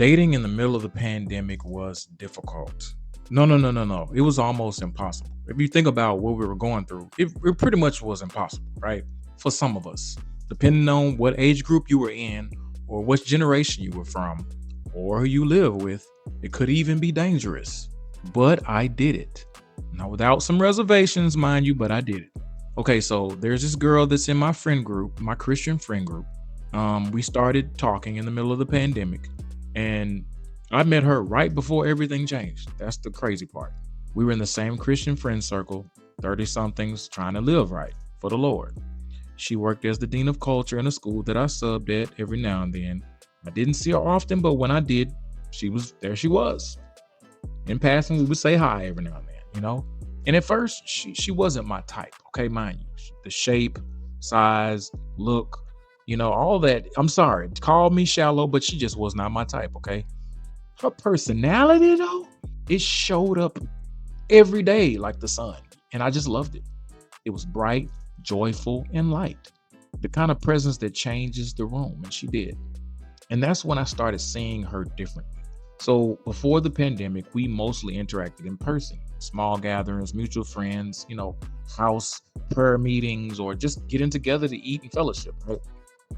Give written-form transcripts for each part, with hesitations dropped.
Dating in the middle of the pandemic was difficult. No, no, no, no, no. It was almost impossible. If you think about what we were going through, it pretty much was impossible, right? For some of us, depending on what age group you were in, or what generation you were from, or who you live with, it could even be dangerous. But I did it. Now, without some reservations, mind you, but I did it. Okay, so there's this girl that's in my friend group, my Christian friend group. We started talking in the middle of the pandemic, and I met her right before everything changed. That's the crazy part. We were in the same Christian friend circle, 30 somethings trying to live right for the Lord. She worked as the dean of culture in a school that I subbed at every now and then. I didn't see her often, but when I did, she was there. She was. In passing, we would say hi every now and then, you know? And at first, she wasn't my type, okay, mind you. The shape, size, look, all that. I'm sorry, call me shallow, but she just was not my type, okay? Her personality, though, it showed up every day like the sun, and I just loved it. It was bright, joyful, and light. The kind of presence that changes the room, and she did. And that's when I started seeing her differently. So before the pandemic, we mostly interacted in person, small gatherings, mutual friends, house prayer meetings, or just getting together to eat and fellowship, right?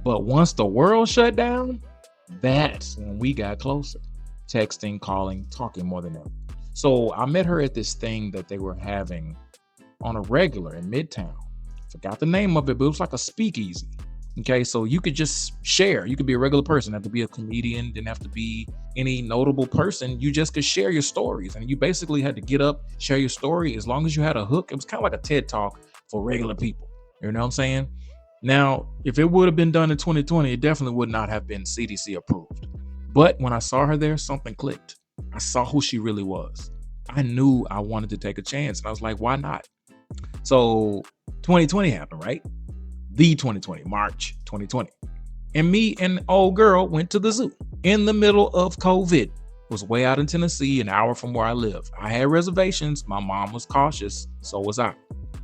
But once the world shut down, that's when we got closer, texting, calling, talking more than ever. So I met her at this thing that they were having on a regular in Midtown. Forgot the name of it, but it was like a speakeasy. Okay, so you could just share. You could be a regular person, didn't have to be a comedian, didn't have to be any notable person. You just could share your stories. And you basically had to get up, share your story. As long as you had a hook, it was kind of like a TED talk for regular people. You know what I'm saying? Now, if it would have been done in 2020, it definitely would not have been CDC approved. But when I saw her there, something clicked. I saw who she really was. I knew I wanted to take a chance. And I was like, why not? So 2020 happened, right? The 2020, March 2020. And me and old girl went to the zoo in the middle of COVID. It was way out in Tennessee, an hour from where I live. I had reservations. My mom was cautious. So was I.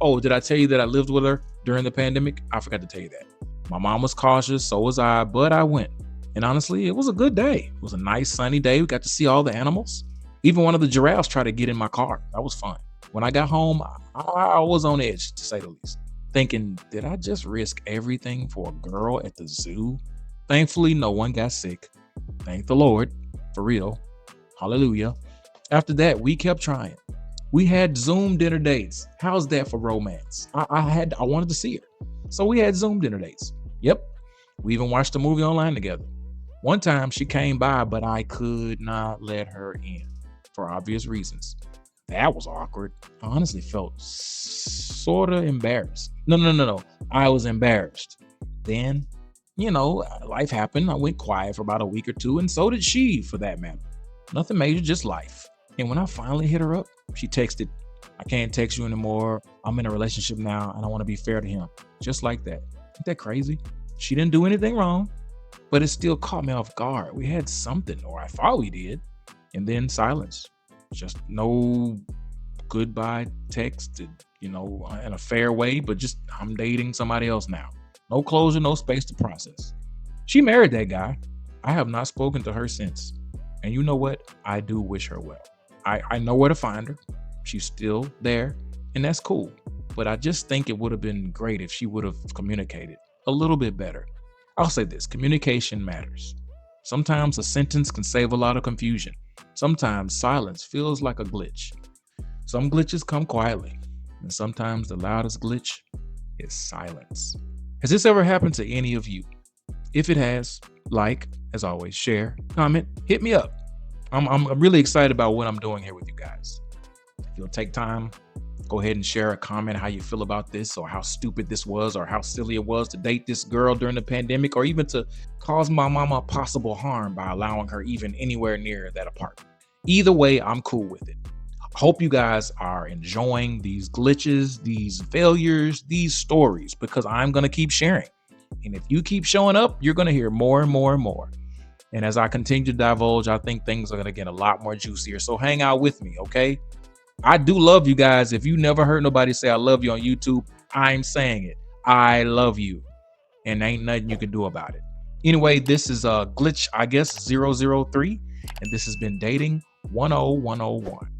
Oh, did I tell you that I lived with her during the pandemic? I forgot to tell you that. My mom was cautious. So was I, but I went. And honestly, it was a good day. It was a nice sunny day. We got to see all the animals. Even one of the giraffes tried to get in my car. That was fun. When I got home, I was on edge, to say the least. Thinking, did I just risk everything for a girl at the zoo? Thankfully, no one got sick. Thank the Lord, for real. Hallelujah. After that, we kept trying. We had Zoom dinner dates. How's that for romance? I wanted to see her. So we had Zoom dinner dates. Yep. We even watched a movie online together. One time she came by, but I could not let her in for obvious reasons. That was awkward. I honestly felt sort of embarrassed. No. I was embarrassed. Then, life happened. I went quiet for about a week or two, and so did she, for that matter. Nothing major, just life. And when I finally hit her up, she texted, I can't text you anymore. I'm in a relationship now, and I want to be fair to him. Just like that. Ain't that crazy? She didn't do anything wrong, but it still caught me off guard. We had something, or I thought we did, and then silence. Just no goodbye text, in a fair way, but just I'm dating somebody else now. No closure, no space to process. She married that guy. I have not spoken to her since. And you know what? I do wish her well. I know where to find her. She's still there, and that's cool. But I just think it would have been great if she would have communicated a little bit better. I'll say this, communication matters. Sometimes a sentence can save a lot of confusion. Sometimes silence feels like a glitch. Some glitches come quietly, and sometimes the loudest glitch is silence. Has this ever happened to any of you? If it has, as always, share, comment, hit me up. I'm really excited about what I'm doing here with you guys. If you'll take time, go ahead and share a comment how you feel about this, or how stupid this was, or how silly it was to date this girl during the pandemic, or even to cause my mama possible harm by allowing her even anywhere near that apartment. Either way, I'm cool with it. Hope you guys are enjoying these glitches, these failures, these stories, because I'm going to keep sharing. And if you keep showing up, you're going to hear more and more and more. And as I continue to divulge, I think things are going to get a lot more juicier. So hang out with me, okay? I do love you guys. If you never heard nobody say I love you on YouTube, I'm saying it. I love you. And ain't nothing you can do about it. Anyway, this is Glitch, I guess, 003. and this has been Dating 10101.